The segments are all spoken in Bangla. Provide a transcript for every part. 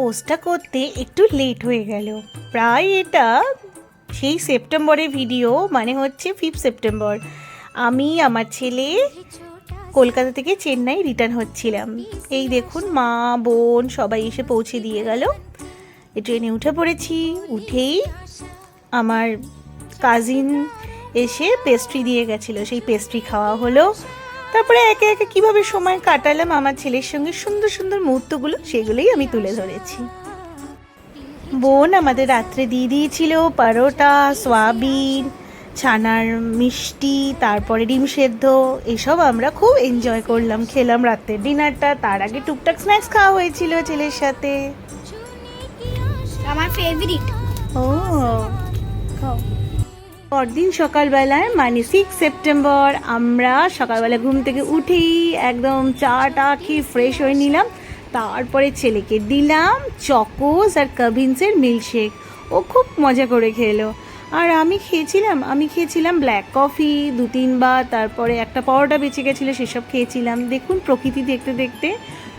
পোস্টটা করতে একটু লেট হয়ে গেল। প্রায় এটা সেই সেপ্টেম্বরের ভিডিও, মানে হচ্ছে 5 সেপ্টেম্বর। আমি আমার ছেলে কলকাতা থেকে চেন্নাই রিটার্ন হচ্ছিলাম। এই দেখুন মা বোন সবাই এসে পৌঁছে দিয়ে গেল। এই ট্রেনে উঠে পড়েছি। উঠেই আমার কাজিন এসে পেস্ট্রি দিয়ে গেছিলো, সেই পেস্ট্রি খাওয়া হলো। তারপরে একে একে কীভাবে সময় কাটালাম আমার ছেলের সঙ্গে সুন্দর সুন্দর মুহূর্তগুলো, সেগুলোই আমি তুলে ধরেছি। বোন আমাদের রাত্রে দিয়ে দিয়েছিল পরোটা, সয়াবিন, ছানার মিষ্টি, তারপরে ডিম সেদ্ধ। এসব আমরা খুব এনজয় করলাম, খেলাম রাত্রের ডিনারটা। তার আগে টুকটাক স্ন্যাক্স খাওয়া হয়েছিল ছেলের সাথে। আমার ফেভারিট। ও পরদিন সকালবেলায় মানে 6 সেপ্টেম্বর আমরা সকালবেলা ঘুম থেকে উঠেই একদম চাটা খেয়ে ফ্রেশ হয়ে নিলাম। তারপরে ছেলেকে দিলাম চকোস আর কাভিন্সের মিল্কশেক। ও খুব মজা করে খেলো। আর আমি খেয়েছিলাম ব্ল্যাক কফি 2-3 বার। তারপরে একটা পরোটা বেঁচে গেছিলো, সেসব খেয়েছিলাম। দেখুন প্রকৃতি দেখতে দেখতে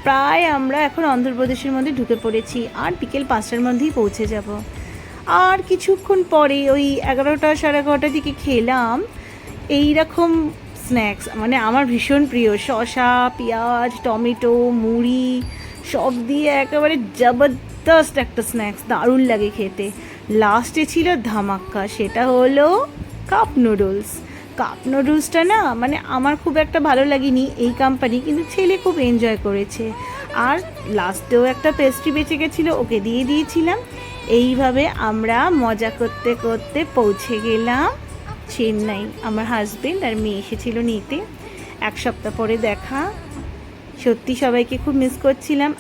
প্রায় আমরা এখন অন্ধ্রপ্রদেশের মধ্যে ঢুকে পড়েছি, আর বিকেল 5টার মধ্যেই পৌঁছে যাব। আর কিছুক্ষণ পরে ওই 11টা সাড়ে 11টার দিকে খেলাম এই রকম স্ন্যাক্স, মানে আমার ভীষণ প্রিয়। শসা, পেঁয়াজ, টমেটো, মুড়ি সব দিয়ে একেবারে জবরদস্ত একটা স্ন্যাক্স, দারুণ লাগে খেতে। লাস্টে ছিল ধামাক্কা, সেটা হলো কাপ নুডলসটা না, মানে আমার খুব একটা ভালো লাগেনি এই কোম্পানি, কিন্তু ছেলে খুব এনজয় করেছে। আর লাস্টেও একটা পেস্ট্রি বেঁচে গেছিলো, ওকে দিয়ে দিয়েছিলাম। এইভাবে আমরা মজা করতে করতে পৌঁছে গেলাম চেন্নাই। আমার হাজবেন্ড আর মেয়ে এসেছিল নিতে। 1 সপ্তাহ পরে দেখা। সত্যি সবাইকে খুব মিস করছিলাম।